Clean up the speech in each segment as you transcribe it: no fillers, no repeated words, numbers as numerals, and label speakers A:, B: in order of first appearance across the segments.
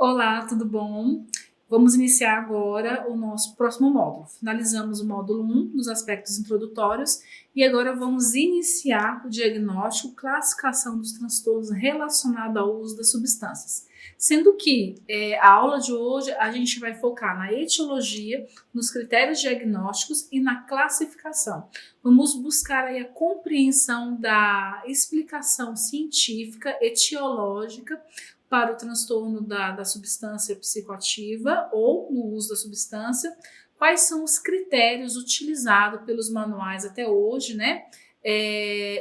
A: Olá, tudo bom? Vamos iniciar agora o nosso próximo módulo. Finalizamos o módulo 1 dos aspectos introdutórios e agora vamos iniciar o diagnóstico, classificação dos transtornos relacionados ao uso das substâncias. Sendo que a aula de hoje a gente vai focar na etiologia, nos critérios diagnósticos e na classificação. Vamos buscar aí a compreensão da explicação científica, etiológica, para o transtorno da substância psicoativa ou no uso da substância, quais são os critérios utilizados pelos manuais até hoje, né?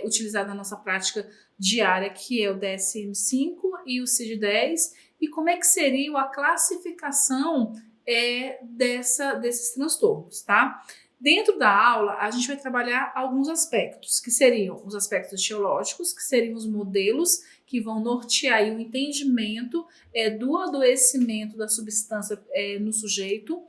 A: Utilizado na nossa prática diária, que é o DSM-5 e o CID-10, e como é que seria a classificação desses transtornos, tá? Dentro da aula, a gente vai trabalhar alguns aspectos, que seriam os aspectos etiológicos, que seriam os modelos que vão nortear o entendimento do adoecimento da substância no sujeito,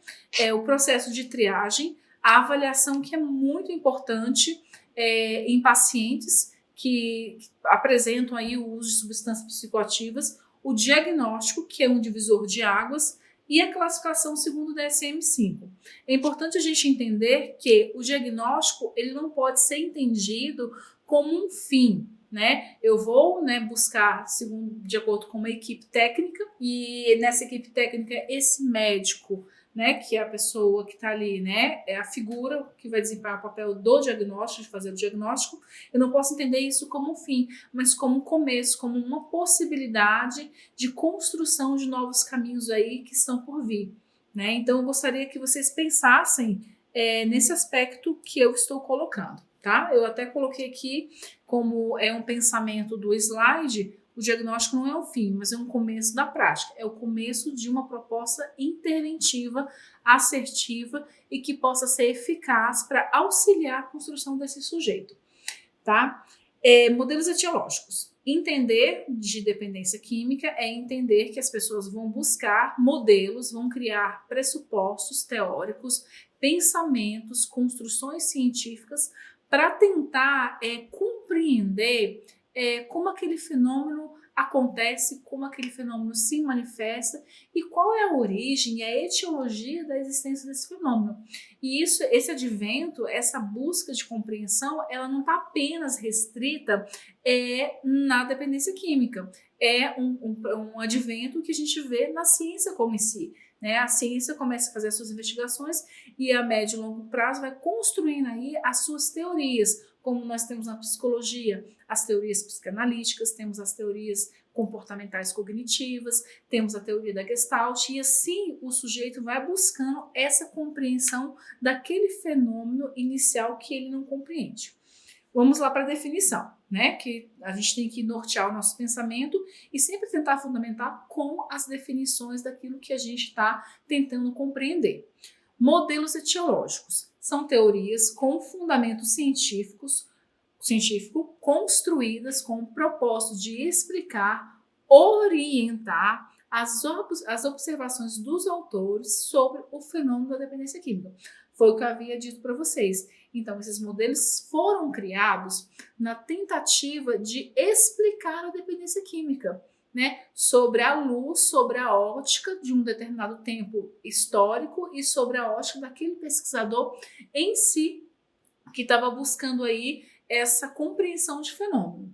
A: o processo de triagem, a avaliação que é muito importante em pacientes que apresentam aí o uso de substâncias psicoativas, o diagnóstico, que é um divisor de águas, e a classificação segundo o DSM-5. É importante a gente entender que o diagnóstico ele não pode ser entendido como um fim, né? Eu vou buscar, de acordo com uma equipe técnica, e nessa equipe técnica esse médico, né, que é a pessoa que está ali, né, é a figura que vai desempenhar o papel do diagnóstico, de fazer o diagnóstico. Eu não posso entender isso como um fim, mas como um começo, como uma possibilidade de construção de novos caminhos aí que estão por vir, né? Então eu gostaria que vocês pensassem nesse aspecto que eu estou colocando, tá? Eu até coloquei aqui como é um pensamento do slide. O diagnóstico não é o fim, mas é um começo da prática, é o começo de uma proposta interventiva, assertiva e que possa ser eficaz para auxiliar a construção desse sujeito, tá? Modelos etiológicos. Entender de dependência química é entender que as pessoas vão buscar modelos, vão criar pressupostos teóricos, pensamentos, construções científicas para tentar compreender como aquele fenômeno acontece, como aquele fenômeno se manifesta e qual é a origem e a etiologia da existência desse fenômeno. E esse advento, essa busca de compreensão, ela não está apenas restrita na dependência química. É um advento que a gente vê na ciência como em si, né? A ciência começa a fazer as suas investigações e a médio e longo prazo vai construindo aí as suas teorias, como nós temos na psicologia as teorias psicanalíticas, temos as teorias comportamentais cognitivas, temos a teoria da Gestalt, e assim o sujeito vai buscando essa compreensão daquele fenômeno inicial que ele não compreende. Vamos lá para a definição, né? Que a gente tem que nortear o nosso pensamento e sempre tentar fundamentar com as definições daquilo que a gente está tentando compreender. Modelos etiológicos são teorias com fundamento científico construídas com o propósito de explicar, orientar as observações dos autores sobre o fenômeno da dependência química. Foi o que eu havia dito para vocês. Então, esses modelos foram criados na tentativa de explicar a dependência química, né? Sobre a luz, sobre a ótica de um determinado tempo histórico e sobre a ótica daquele pesquisador em si que estava buscando aí essa compreensão de fenômeno.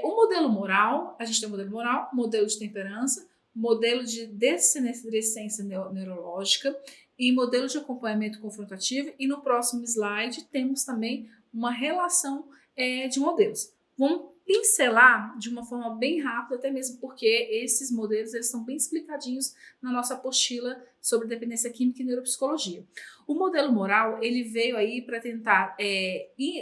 A: O modelo moral, a gente tem o modelo moral, modelo de temperança, modelo de dessenescência neurológica e modelo de acompanhamento confrontativo, e no próximo slide temos também uma relação de modelos. Vamos pincelar de uma forma bem rápida, até mesmo porque esses modelos eles estão bem explicadinhos na nossa apostila sobre dependência química e neuropsicologia. O modelo moral ele veio aí para tentar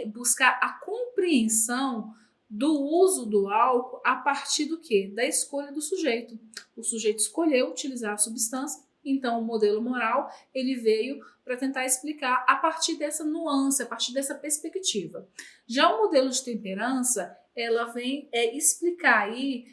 A: buscar a compreensão do uso do álcool a partir do quê? Da escolha do sujeito. O sujeito escolheu utilizar a substância, então o modelo moral ele veio para tentar explicar a partir dessa nuance, a partir dessa perspectiva. Já o modelo de temperança, ela vem explicar aí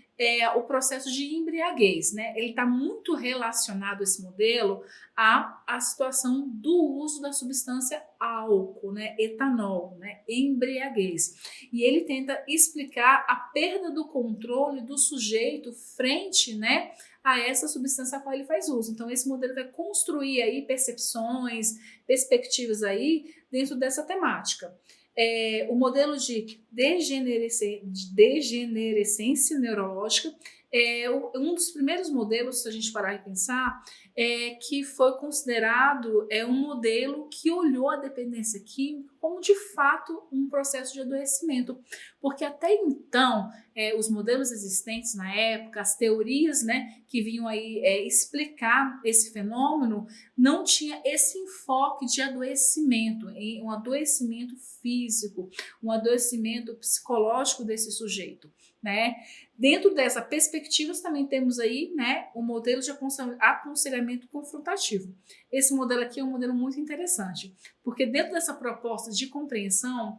A: o processo de embriaguez, né? Ele está muito relacionado, esse modelo, a situação do uso da substância álcool, né, etanol, né, embriaguez. E ele tenta explicar a perda do controle do sujeito frente, né, a essa substância a qual ele faz uso. Então, esse modelo vai construir aí percepções, perspectivas aí dentro dessa temática. O modelo de degenerescência neurológica é um dos primeiros modelos, se a gente parar e pensar, que foi considerado um modelo que olhou a dependência química como de fato um processo de adoecimento, porque até então os modelos existentes na época, as teorias, né, que vinham aí explicar esse fenômeno, não tinha esse enfoque de adoecimento, um adoecimento físico, um adoecimento psicológico desse sujeito, né? Dentro dessa perspectiva, também temos aí, né, o modelo de aconselhamento confrontativo. Esse modelo aqui é um modelo muito interessante, porque dentro dessa proposta de compreensão,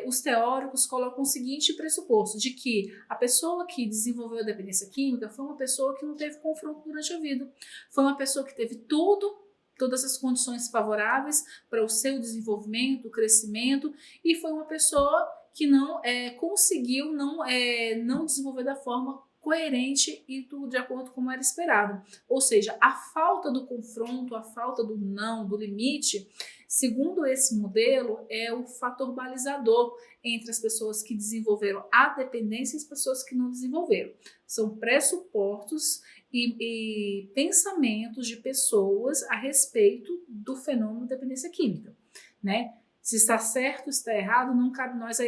A: os teóricos colocam o seguinte pressuposto, de que a pessoa que desenvolveu a dependência química foi uma pessoa que não teve confronto durante a vida, foi uma pessoa que teve todas as condições favoráveis para o seu desenvolvimento, crescimento, e foi uma pessoa que não conseguiu não desenvolver da forma coerente e tudo de acordo com como era esperado. Ou seja, a falta do confronto, a falta do não, do limite, segundo esse modelo, é o fator balizador entre as pessoas que desenvolveram a dependência e as pessoas que não desenvolveram. São pressupostos e pensamentos de pessoas a respeito do fenômeno da dependência química, né? Se está certo, se está errado, não cabe nós a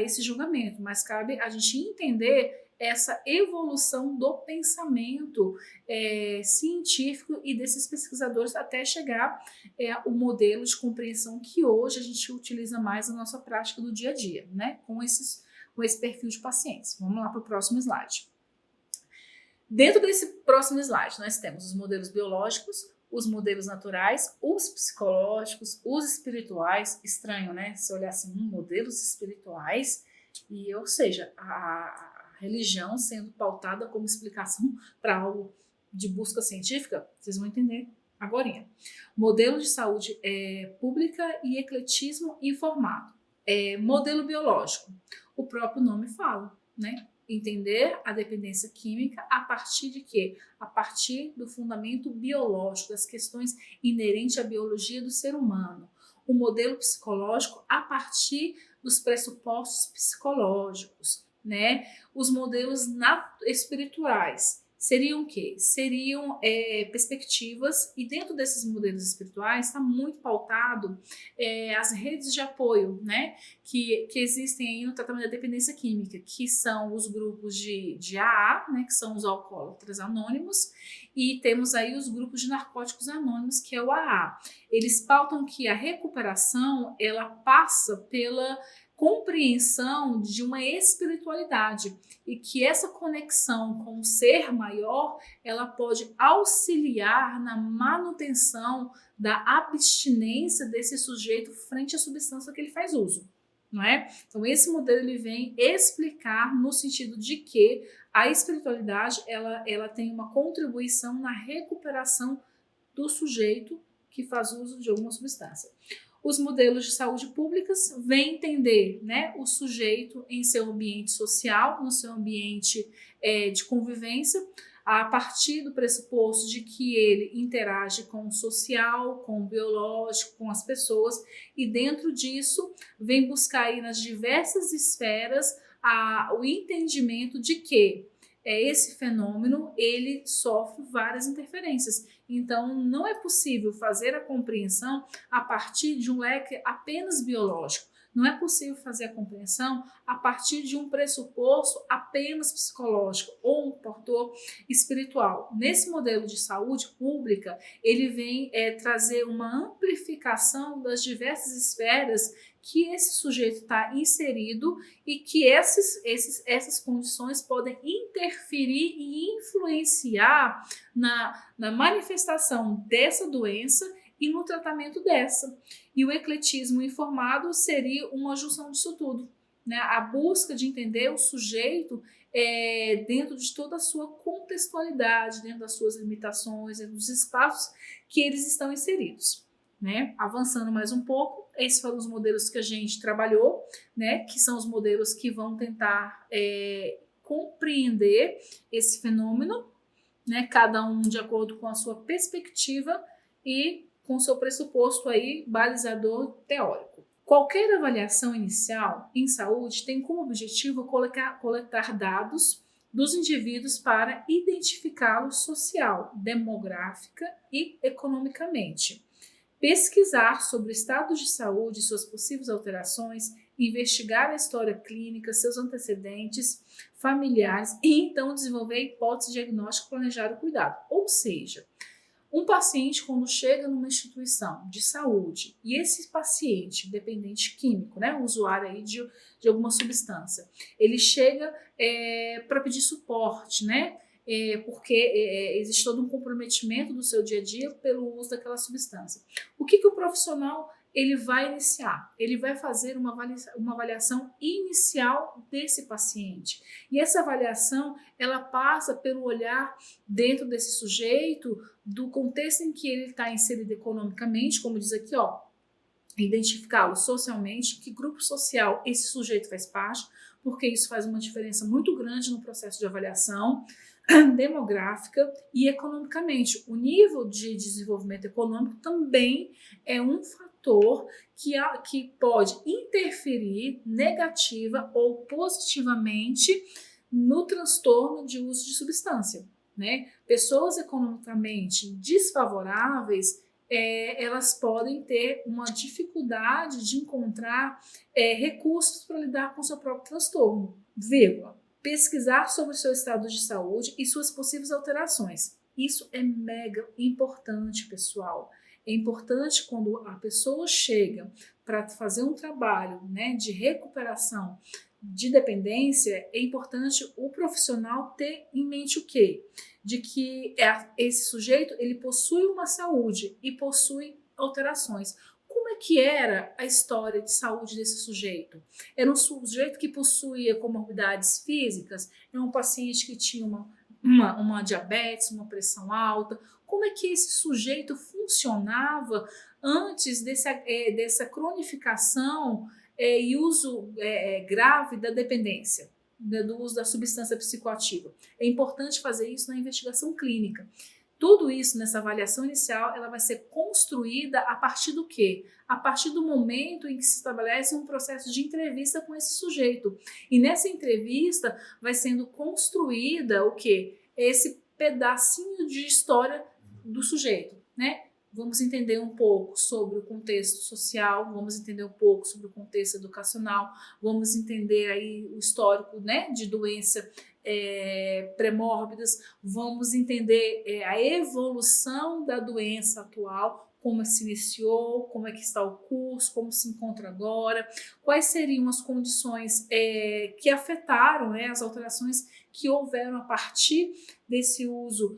A: esse julgamento, mas cabe a gente entender essa evolução do pensamento científico e desses pesquisadores até chegar ao modelo de compreensão que hoje a gente utiliza mais na nossa prática do dia a dia, né? Com esse perfil de pacientes. Vamos lá para o próximo slide. Dentro desse próximo slide, nós temos os modelos biológicos, os modelos naturais, os psicológicos, os espirituais. Estranho, né? Se olhar assim, modelos espirituais, ou seja, a religião sendo pautada como explicação para algo de busca científica, vocês vão entender agorinha. Modelo de saúde pública e ecletismo informado. Modelo biológico, o próprio nome fala, né? Entender a dependência química a partir de quê? A partir do fundamento biológico, das questões inerentes à biologia do ser humano. O modelo psicológico a partir dos pressupostos psicológicos, né? Os modelos espirituais seriam o quê? Seriam perspectivas, e dentro desses modelos espirituais está muito pautado as redes de apoio, né, que existem aí no tratamento da dependência química, que são os grupos de AA, né, que são os alcoólatras anônimos, e temos aí os grupos de narcóticos anônimos, que é o AA. Eles pautam que a recuperação, ela passa pela compreensão de uma espiritualidade e que essa conexão com o ser maior, ela pode auxiliar na manutenção da abstinência desse sujeito frente à substância que ele faz uso, não é? Então esse modelo ele vem explicar no sentido de que a espiritualidade ela tem uma contribuição na recuperação do sujeito que faz uso de alguma substância. Os modelos de saúde públicas vêm entender, né, o sujeito em seu ambiente social, no seu ambiente de convivência, a partir do pressuposto de que ele interage com o social, com o biológico, com as pessoas, e dentro disso vem buscar aí nas diversas esferas o entendimento de que esse fenômeno ele sofre várias interferências. Então, não é possível fazer a compreensão a partir de um leque apenas biológico. Não é possível fazer a compreensão a partir de um pressuposto apenas psicológico ou um fator espiritual. Nesse modelo de saúde pública, ele vem trazer uma amplificação das diversas esferas que esse sujeito está inserido e que essas condições podem interferir e influenciar na manifestação dessa doença e no tratamento dessa. E o ecletismo informado seria uma junção disso tudo, né? A busca de entender o sujeito dentro de toda a sua contextualidade, dentro das suas limitações, dentro dos espaços que eles estão inseridos. Né? Avançando mais um pouco, esses foram os modelos que a gente trabalhou, né? Que são os modelos que vão tentar compreender esse fenômeno, né? Cada um de acordo com a sua perspectiva e com o seu pressuposto aí balizador teórico. Qualquer avaliação inicial em saúde tem como objetivo coletar dados dos indivíduos para identificá-los social, demográfica e economicamente. Pesquisar sobre o estado de saúde e suas possíveis alterações, investigar a história clínica, seus antecedentes familiares e então desenvolver a hipótese diagnóstica, planejar o cuidado. Ou seja, um paciente, quando chega numa instituição de saúde e esse paciente, dependente químico, né, usuário aí de alguma substância, ele chega para pedir suporte, né? Porque existe todo um comprometimento do seu dia a dia pelo uso daquela substância. O que o profissional ele vai iniciar? Ele vai fazer uma avaliação inicial desse paciente. E essa avaliação, ela passa pelo olhar dentro desse sujeito, do contexto em que ele está inserido economicamente, como diz aqui, ó, identificá-lo socialmente, que grupo social esse sujeito faz parte, porque isso faz uma diferença muito grande no processo de avaliação, demográfica e economicamente. O nível de desenvolvimento econômico também é um fator que pode interferir negativa ou positivamente no transtorno de uso de substância. Né? Pessoas economicamente desfavoráveis, elas podem ter uma dificuldade de encontrar recursos para lidar com o seu próprio transtorno. Vírgula. Pesquisar sobre o seu estado de saúde e suas possíveis alterações. Isso é mega importante, pessoal. É importante quando a pessoa chega para fazer um trabalho, né, de recuperação de dependência, é importante o profissional ter em mente o quê? De que esse sujeito ele possui uma saúde e possui alterações. Como é que era a história de saúde desse sujeito? Era um sujeito que possuía comorbidades físicas? Era um paciente que tinha uma diabetes, uma pressão alta? Como é que esse sujeito funcionava antes dessa cronificação e uso grave da dependência, do uso da substância psicoativa? É importante fazer isso na investigação clínica. Tudo isso nessa avaliação inicial, ela vai ser construída a partir do quê? A partir do momento em que se estabelece um processo de entrevista com esse sujeito. E nessa entrevista vai sendo construída o quê? Esse pedacinho de história do sujeito, né? Vamos entender um pouco sobre o contexto social, vamos entender um pouco sobre o contexto educacional, vamos entender aí o histórico, né, de doença pré-mórbidas, vamos entender a evolução da doença atual, como se iniciou, como é que está o curso, como se encontra agora, quais seriam as condições que afetaram, né, as alterações que houveram a partir desse uso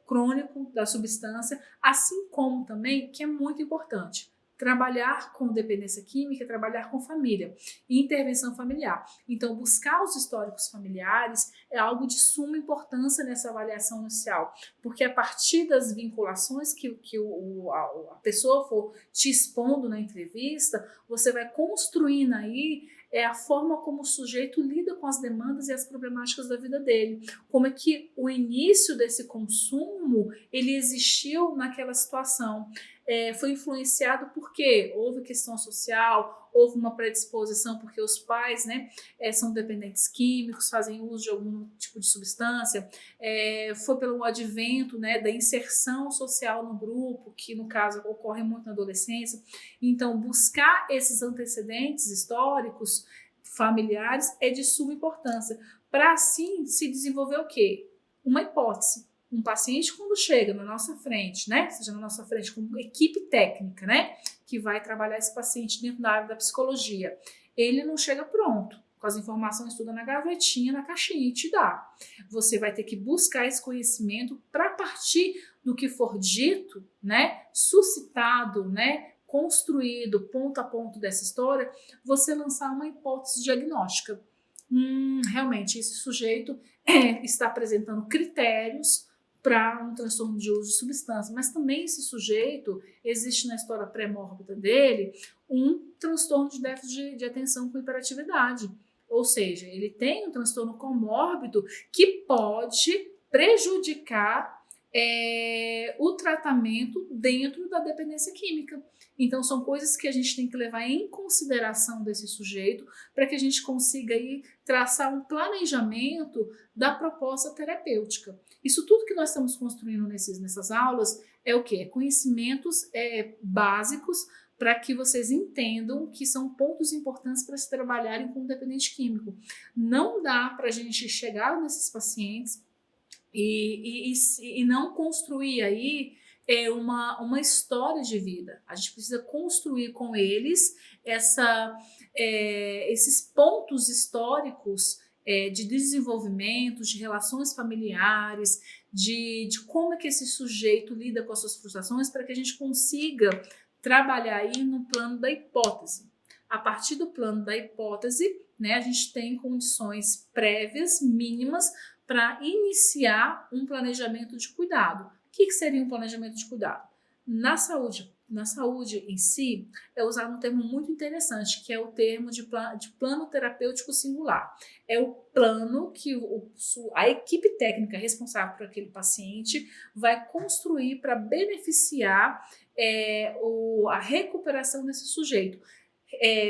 A: crônico da substância, assim como também, que é muito importante, trabalhar com dependência química, trabalhar com família e intervenção familiar. Então, buscar os históricos familiares é algo de suma importância nessa avaliação inicial, porque a partir das vinculações que a pessoa for te expondo na entrevista, você vai construindo aí a forma como o sujeito lida com as demandas e as problemáticas da vida dele. Como é que o início desse consumo ele existiu naquela situação. Foi influenciado porque houve questão social, houve uma predisposição porque os pais, né, são dependentes químicos, fazem uso de algum tipo de substância, foi pelo advento, né, da inserção social no grupo, que no caso ocorre muito na adolescência. Então, buscar esses antecedentes históricos familiares é de suma importância, para assim se desenvolver o quê? Uma hipótese. Um paciente, quando chega na nossa frente, né, seja na nossa frente com equipe técnica, né, que vai trabalhar esse paciente dentro da área da psicologia, ele não chega pronto, com as informações tudo na gavetinha, na caixinha e te dá. Você vai ter que buscar esse conhecimento para partir do que for dito, né, suscitado, né, construído ponto a ponto dessa história, você lançar uma hipótese diagnóstica. realmente esse sujeito está apresentando critérios para um transtorno de uso de substância, mas também esse sujeito, existe na história pré-mórbida dele, um transtorno de déficit de atenção com hiperatividade. Ou seja, ele tem um transtorno comórbido que pode prejudicar o tratamento dentro da dependência química. Então, são coisas que a gente tem que levar em consideração desse sujeito para que a gente consiga aí traçar um planejamento da proposta terapêutica. Isso tudo que nós estamos construindo nessas aulas é o quê? Conhecimentos básicos para que vocês entendam que são pontos importantes para se trabalharem com o dependente químico. Não dá para a gente chegar nesses pacientes e não construir aí uma história de vida. A gente precisa construir com eles esses pontos históricos de desenvolvimento, de relações familiares, de como é que esse sujeito lida com as suas frustrações, para que a gente consiga trabalhar aí no plano da hipótese. A partir do plano da hipótese, né, a gente tem condições prévias, mínimas, para iniciar um planejamento de cuidado. O que seria um planejamento de cuidado? Na saúde em si, é usado um termo muito interessante, que é o termo de plano terapêutico singular. É o plano que a equipe técnica responsável por aquele paciente vai construir para beneficiar a recuperação desse sujeito.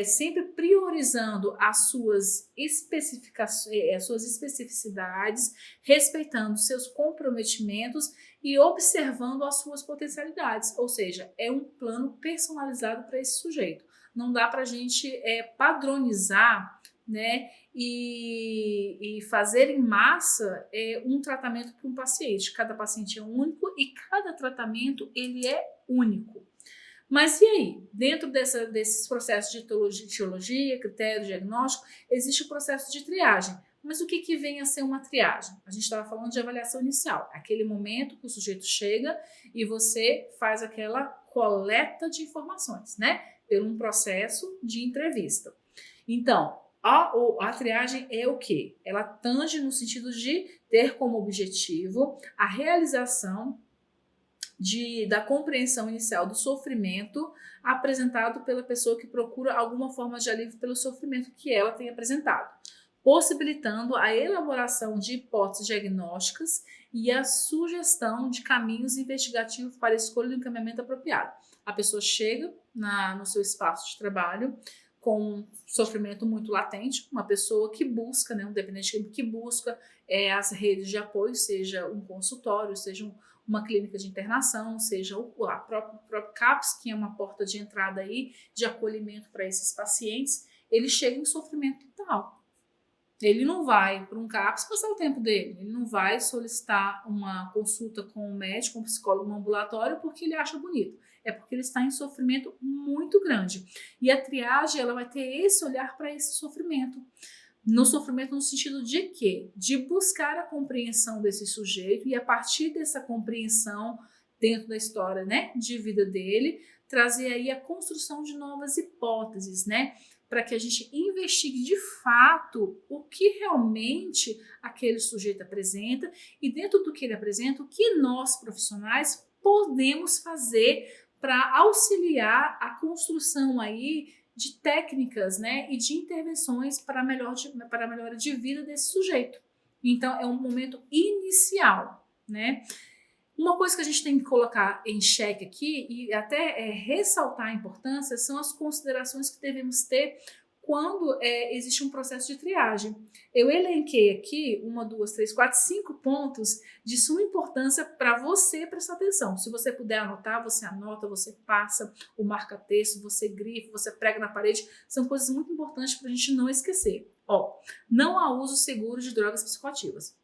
A: Sempre priorizando as suas especificidades, respeitando seus comprometimentos e observando as suas potencialidades. Ou seja, é um plano personalizado para esse sujeito. Não dá para a gente padronizar, né, e fazer em massa um tratamento para um paciente. Cada paciente é único e cada tratamento ele é único. Mas e aí? Dentro desses processos de etiologia, critério, diagnóstico, existe o processo de triagem. Mas o que vem a ser uma triagem? A gente estava falando de avaliação inicial, aquele momento que o sujeito chega e você faz aquela coleta de informações, né? Pelo um processo de entrevista. Então, a triagem é o quê? Ela tange no sentido de ter como objetivo a realização da compreensão inicial do sofrimento apresentado pela pessoa que procura alguma forma de alívio pelo sofrimento que ela tem apresentado, possibilitando a elaboração de hipóteses diagnósticas e a sugestão de caminhos investigativos para a escolha do encaminhamento apropriado. A pessoa chega no seu espaço de trabalho com um sofrimento muito latente, uma pessoa que busca, né, um dependente que busca as redes de apoio, seja um consultório, seja uma clínica de internação, seja o próprio CAPS, que é uma porta de entrada aí de acolhimento para esses pacientes, ele chega em sofrimento total. Ele não vai para um CAPS passar o tempo dele, ele não vai solicitar uma consulta com um médico, um psicólogo no ambulatório porque ele acha bonito. É porque ele está em sofrimento muito grande. E a triagem, ela vai ter esse olhar para esse sofrimento. No sofrimento no sentido de quê? De buscar a compreensão desse sujeito e a partir dessa compreensão dentro da história, né, de vida dele, trazer aí a construção de novas hipóteses, né, para que a gente investigue de fato o que realmente aquele sujeito apresenta e dentro do que ele apresenta, o que nós profissionais podemos fazer para auxiliar a construção aí de técnicas, né, e de intervenções para a melhora de vida desse sujeito. Então, é um momento inicial, né? Uma coisa que a gente tem que colocar em xeque aqui e até ressaltar a importância são as considerações que devemos ter quando existe um processo de triagem. Eu elenquei aqui 1, 2, 3, 4, 5 pontos de suma importância para você prestar atenção. Se você puder anotar, você anota, você passa o marca-texto, você grifa, você prega na parede. São coisas muito importantes para a gente não esquecer. Não há uso seguro de drogas psicoativas.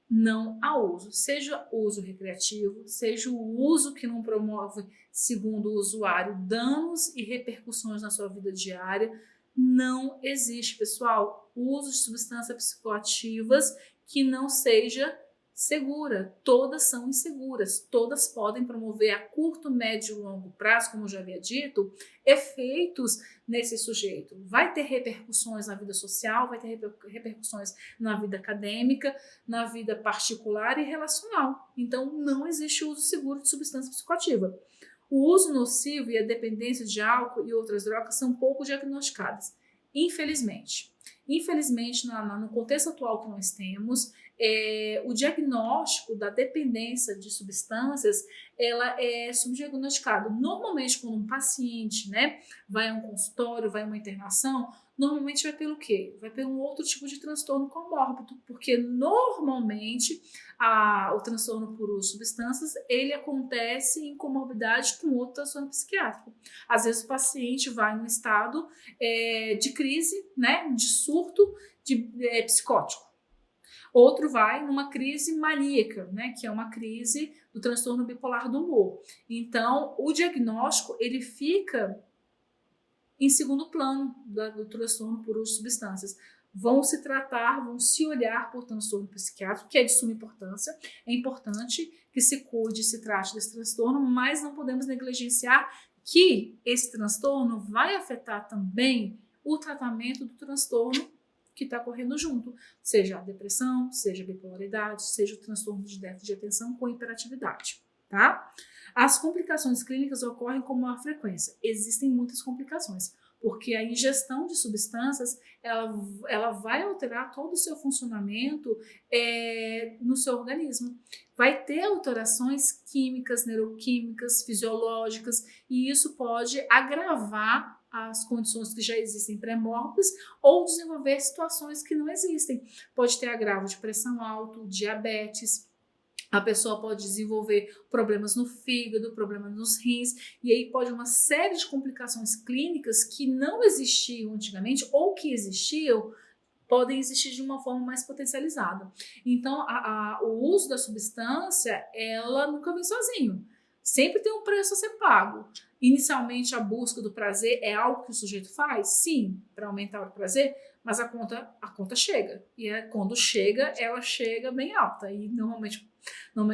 A: Não há uso. Seja uso recreativo, seja o uso que não promove, segundo o usuário, danos e repercussões na sua vida diária. Não existe, pessoal, uso de substâncias psicoativas que não seja segura. Todas são inseguras, todas podem promover a curto, médio e longo prazo, como eu já havia dito, efeitos nesse sujeito. Vai ter repercussões na vida social, vai ter repercussões na vida acadêmica, na vida particular e relacional. Então, não existe uso seguro de substância psicoativa. O uso nocivo e a dependência de álcool e outras drogas são pouco diagnosticadas, infelizmente. Infelizmente, no contexto atual que nós temos, o diagnóstico da dependência de substâncias, ela é subdiagnosticado. Normalmente, quando um paciente, né, vai a um consultório, vai a uma internação, normalmente vai pelo quê? Vai pelo um outro tipo de transtorno comórbido, porque normalmente o transtorno por uso de substâncias, ele acontece em comorbidade com outro transtorno psiquiátrico. Às vezes o paciente vai num estado de crise, né, de surto psicótico. Outro vai numa crise maníaca, né, que é uma crise do transtorno bipolar do humor. Então, o diagnóstico, ele fica em segundo plano do transtorno por uso de substâncias. Vão se tratar, vão se olhar por transtorno psiquiátrico, que é de suma importância. É importante que se cuide, se trate desse transtorno, mas não podemos negligenciar que esse transtorno vai afetar também o tratamento do transtorno que está correndo junto, seja a depressão, seja a bipolaridade, seja o transtorno de déficit de atenção com hiperatividade, tá? As complicações clínicas ocorrem com maior frequência. Existem muitas complicações, porque a ingestão de substâncias, ela vai alterar todo o seu funcionamento no seu organismo. Vai ter alterações químicas, neuroquímicas, fisiológicas, e isso pode agravar as condições que já existem pré-mórbidas ou desenvolver situações que não existem. Pode ter agravo de pressão alta, diabetes. A pessoa pode desenvolver problemas no fígado, problemas nos rins, e aí pode uma série de complicações clínicas que não existiam antigamente ou que existiam, podem existir de uma forma mais potencializada. Então, o uso da substância, ela nunca vem sozinho. Sempre tem um preço a ser pago. Inicialmente, a busca do prazer é algo que o sujeito faz? Sim, para aumentar o prazer, mas a conta chega. E quando chega, ela chega bem alta. E normalmente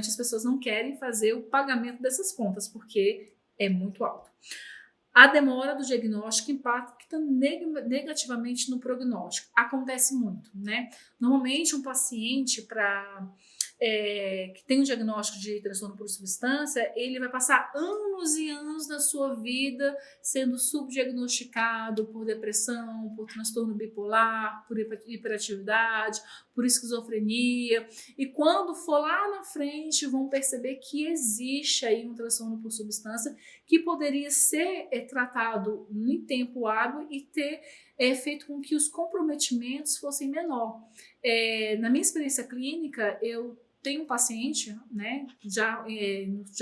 A: as pessoas não querem fazer o pagamento dessas contas, porque é muito alto. A demora do diagnóstico impacta negativamente no prognóstico. Acontece muito, né? Normalmente, um paciente que tem um diagnóstico de transtorno por substância, ele vai passar anos e anos da sua vida sendo subdiagnosticado por depressão, por transtorno bipolar, por hiperatividade, por esquizofrenia. E quando for lá na frente, vão perceber que existe aí um transtorno por substância que poderia ser tratado em tempo hábil e ter feito com que os comprometimentos fossem menor. Na minha experiência clínica, eu tenho um paciente, né, já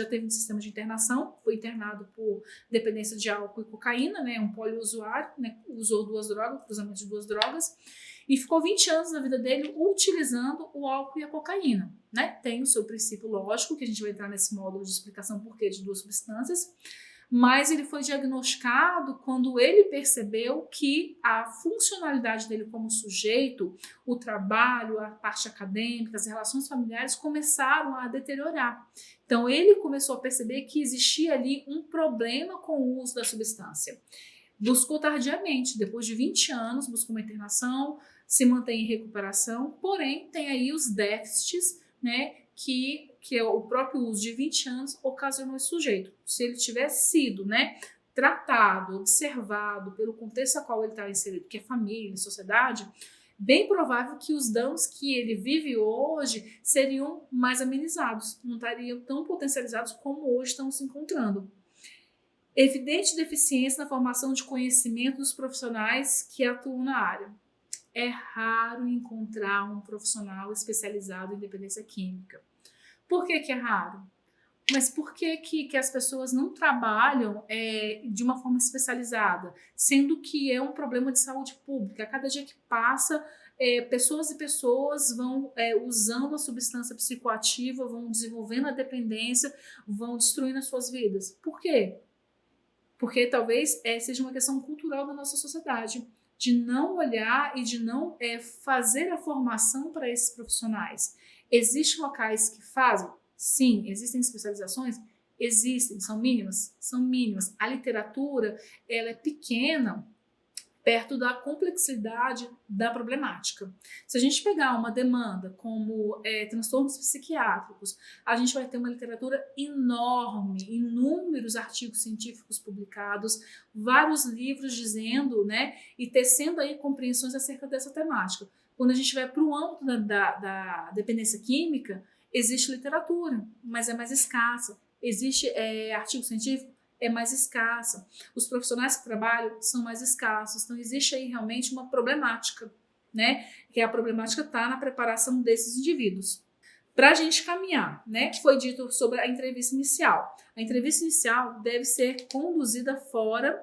A: teve um sistema de internação, foi internado por dependência de álcool e cocaína, né, um poliusuário, né, usou duas drogas, cruzamento de duas drogas, e ficou 20 anos da vida dele utilizando o álcool e a cocaína, né? Tem o seu princípio lógico, que a gente vai entrar nesse módulo de explicação por que de duas substâncias, mas ele foi diagnosticado quando ele percebeu que a funcionalidade dele como sujeito, o trabalho, a parte acadêmica, as relações familiares começaram a deteriorar. Então ele começou a perceber que existia ali um problema com o uso da substância. Buscou tardiamente, depois de 20 anos, buscou uma internação, se mantém em recuperação, porém tem aí os déficits, né, que o próprio uso de 20 anos ocasionou esse sujeito. Se ele tivesse sido, né, tratado, observado pelo contexto a qual ele está inserido, que é família, sociedade, bem provável que os danos que ele vive hoje seriam mais amenizados, não estariam tão potencializados como hoje estão se encontrando. Evidente deficiência na formação de conhecimento dos profissionais que atuam na área. É raro encontrar um profissional especializado em dependência química. Por que é raro? Mas por que as pessoas não trabalham de uma forma especializada? Sendo que é um problema de saúde pública. A cada dia que passa, pessoas e pessoas vão usando a substância psicoativa, vão desenvolvendo a dependência, vão destruindo as suas vidas. Por quê? Porque talvez seja uma questão cultural da nossa sociedade, de não olhar e de não fazer a formação para esses profissionais. Existem locais que fazem? Sim. Existem especializações? Existem. São mínimas? São mínimas. A literatura, ela é pequena perto da complexidade da problemática. Se a gente pegar uma demanda como transtornos psiquiátricos, a gente vai ter uma literatura enorme, inúmeros artigos científicos publicados, vários livros dizendo, né, e tecendo aí compreensões acerca dessa temática. Quando a gente vai para o âmbito da dependência química, existe literatura, mas é mais escassa. Existe artigo científico, é mais escassa. Os profissionais que trabalham são mais escassos. Então, existe aí realmente uma problemática, né? Que a problemática está na preparação desses indivíduos. Para a gente caminhar, né? Foi dito sobre a entrevista inicial. A entrevista inicial deve ser conduzida fora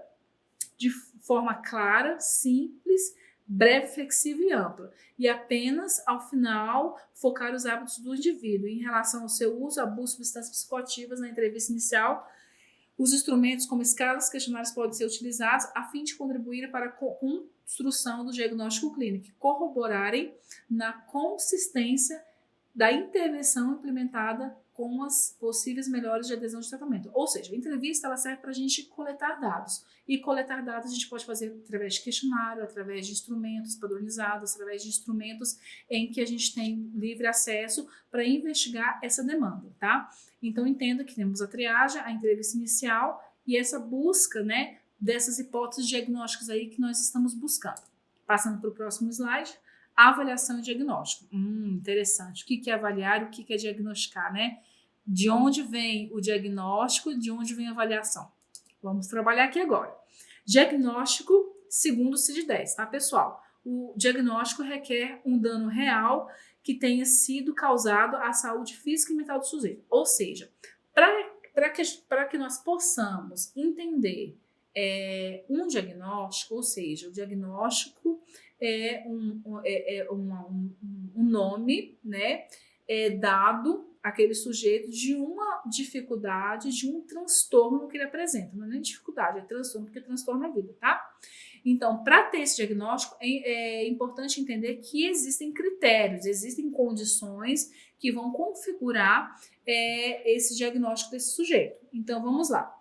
A: de forma clara, simples, breve, flexível e ampla. E apenas, ao final, focar os hábitos do indivíduo em relação ao seu uso, abuso de substâncias psicoativas na entrevista inicial. Os instrumentos como escalas, questionários podem ser utilizados a fim de contribuir para a construção do diagnóstico clínico, corroborarem na consistência da intervenção implementada com as possíveis melhores de adesão de tratamento. Ou seja, a entrevista ela serve para a gente coletar dados. E coletar dados a gente pode fazer através de questionário, através de instrumentos padronizados, através de instrumentos em que a gente tem livre acesso para investigar essa demanda, tá? Então, entenda que temos a triagem, a entrevista inicial e essa busca, né, dessas hipóteses diagnósticas aí que nós estamos buscando. Passando para o próximo slide, avaliação e diagnóstico. Interessante. O que é avaliar e o que é diagnosticar, né? De onde vem o diagnóstico e de onde vem a avaliação? Vamos trabalhar aqui agora. Diagnóstico segundo o CID-10, tá, pessoal? O diagnóstico requer um dano real que tenha sido causado à saúde física e mental do sujeito. Ou seja, para que nós possamos entender um diagnóstico, ou seja, o diagnóstico é um nome, né, dado àquele sujeito de uma dificuldade, de um transtorno que ele apresenta. Não é nem dificuldade, é transtorno, porque transtorna a vida, tá? Então, para ter esse diagnóstico, é importante entender que existem critérios, existem condições que vão configurar esse diagnóstico desse sujeito. Então, vamos lá.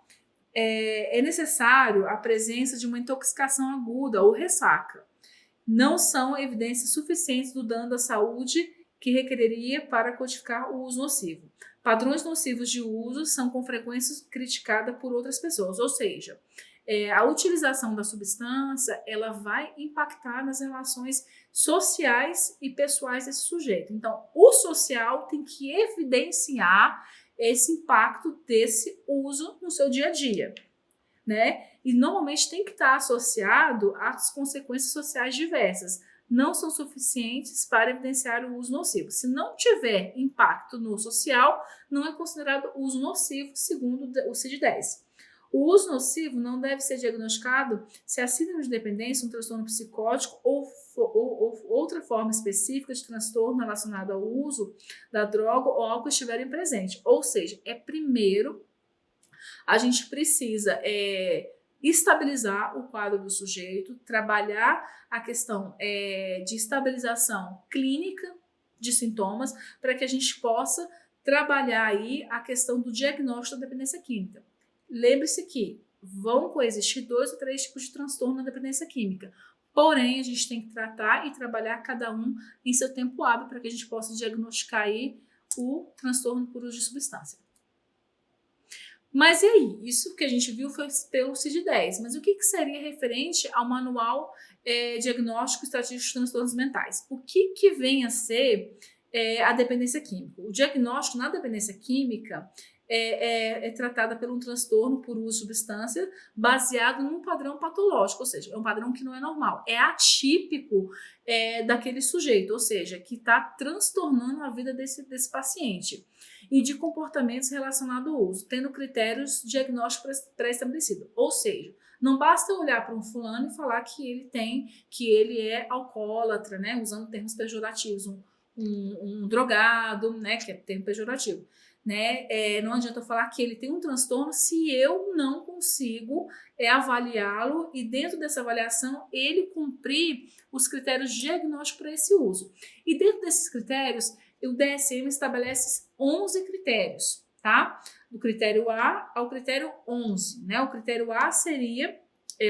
A: É necessário a presença de uma intoxicação aguda ou ressaca. Não são evidências suficientes do dano à saúde que requereria para codificar o uso nocivo. Padrões nocivos de uso são com frequência criticados por outras pessoas, ou seja, a utilização da substância ela vai impactar nas relações sociais e pessoais desse sujeito. Então, o social tem que evidenciar esse impacto desse uso no seu dia a dia, né? E normalmente tem que estar associado às consequências sociais diversas. Não são suficientes para evidenciar o uso nocivo. Se não tiver impacto no social, não é considerado uso nocivo, segundo o CID-10. O uso nocivo não deve ser diagnosticado se a síndrome de dependência, um transtorno psicótico ou outra forma específica de transtorno relacionado ao uso da droga ou álcool estiverem presentes. Ou seja, primeiro a gente precisa estabilizar o quadro do sujeito, trabalhar a questão de estabilização clínica de sintomas para que a gente possa trabalhar aí a questão do diagnóstico da dependência química. Lembre-se que vão coexistir 2 ou 3 tipos de transtorno na dependência química. Porém, a gente tem que tratar e trabalhar cada um em seu tempo hábil para que a gente possa diagnosticar aí o transtorno por uso de substância. Mas e aí? Isso que a gente viu foi pelo CID-10. Mas o que seria referente ao Manual Diagnóstico e Estatístico de Transtornos Mentais? O que vem a ser a dependência química? O diagnóstico na dependência química é tratada por um transtorno por uso de substância baseado num padrão patológico, ou seja, é um padrão que não é normal, é atípico daquele sujeito, ou seja, que está transtornando a vida desse paciente, e de comportamentos relacionados ao uso, tendo critérios diagnósticos pré-estabelecidos, ou seja, não basta olhar para um fulano e falar que ele é alcoólatra, né, usando termos pejorativos, um drogado, né, que é termo pejorativo. né? Não adianta eu falar que ele tem um transtorno se eu não consigo avaliá-lo e dentro dessa avaliação ele cumprir os critérios diagnósticos para esse uso. E dentro desses critérios, o DSM estabelece 11 critérios, tá? Do critério A ao critério 11, né? O critério A seria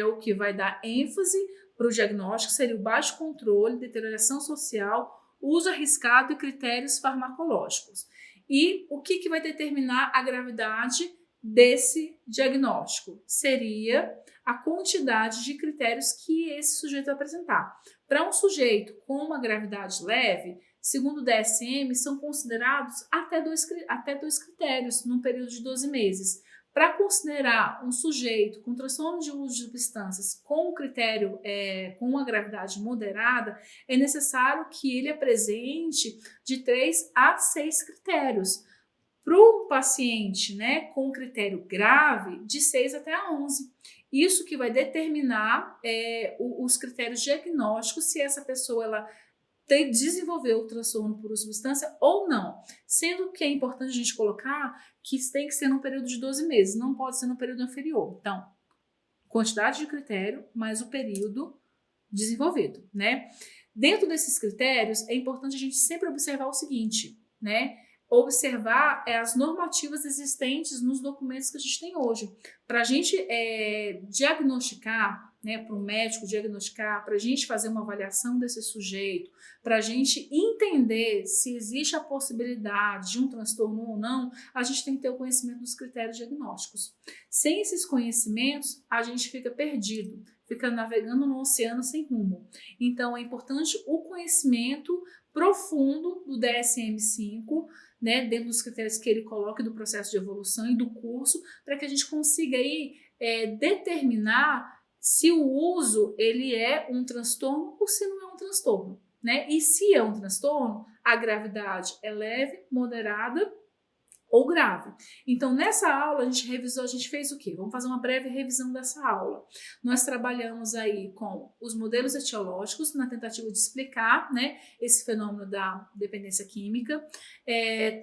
A: o que vai dar ênfase para o diagnóstico, seria o baixo controle, deterioração social, uso arriscado e critérios farmacológicos. E o que vai determinar a gravidade desse diagnóstico? Seria a quantidade de critérios que esse sujeito vai apresentar. Para um sujeito com uma gravidade leve, segundo o DSM, são considerados até dois critérios num período de 12 meses. Para considerar um sujeito com transtorno de uso de substâncias com critério, com uma gravidade moderada, é necessário que ele apresente de 3 a 6 critérios. Para o paciente, né, com critério grave, de 6 até a 11. Isso que vai determinar os critérios diagnósticos, se essa pessoa ela desenvolver o transtorno por substância ou não. Sendo que é importante a gente colocar que isso tem que ser num período de 12 meses, não pode ser num período inferior. Então, quantidade de critério mais o período desenvolvido, né? Dentro desses critérios, é importante a gente sempre observar o seguinte, né? Observar as normativas existentes nos documentos que a gente tem hoje. Para a gente diagnosticar, né, para o médico diagnosticar, para a gente fazer uma avaliação desse sujeito, para a gente entender se existe a possibilidade de um transtorno ou não, a gente tem que ter o conhecimento dos critérios diagnósticos. Sem esses conhecimentos, a gente fica perdido, fica navegando no oceano sem rumo. Então, é importante o conhecimento profundo do DSM-5, né, dentro dos critérios que ele coloca do processo de evolução e do curso, para que a gente consiga aí determinar se o uso ele é um transtorno ou se não é um transtorno, né? E se é um transtorno, a gravidade é leve, moderada ou grave. Então, nessa aula, a gente fez o quê? Vamos fazer uma breve revisão dessa aula. Nós trabalhamos aí com os modelos etiológicos na tentativa de explicar, né, esse fenômeno da dependência química.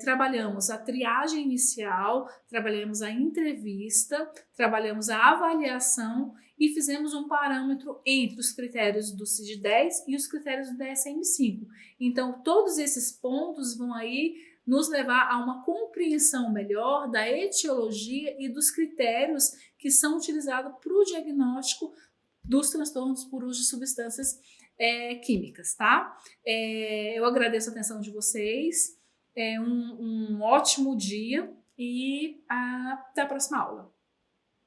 A: Trabalhamos a triagem inicial, trabalhamos a entrevista, trabalhamos a avaliação e fizemos um parâmetro entre os critérios do CID-10 e os critérios do DSM-5. Então, todos esses pontos vão aí nos levar a uma compreensão melhor da etiologia e dos critérios que são utilizados para o diagnóstico dos transtornos por uso de substâncias químicas, tá? Eu agradeço a atenção de vocês, um ótimo dia e até a próxima aula.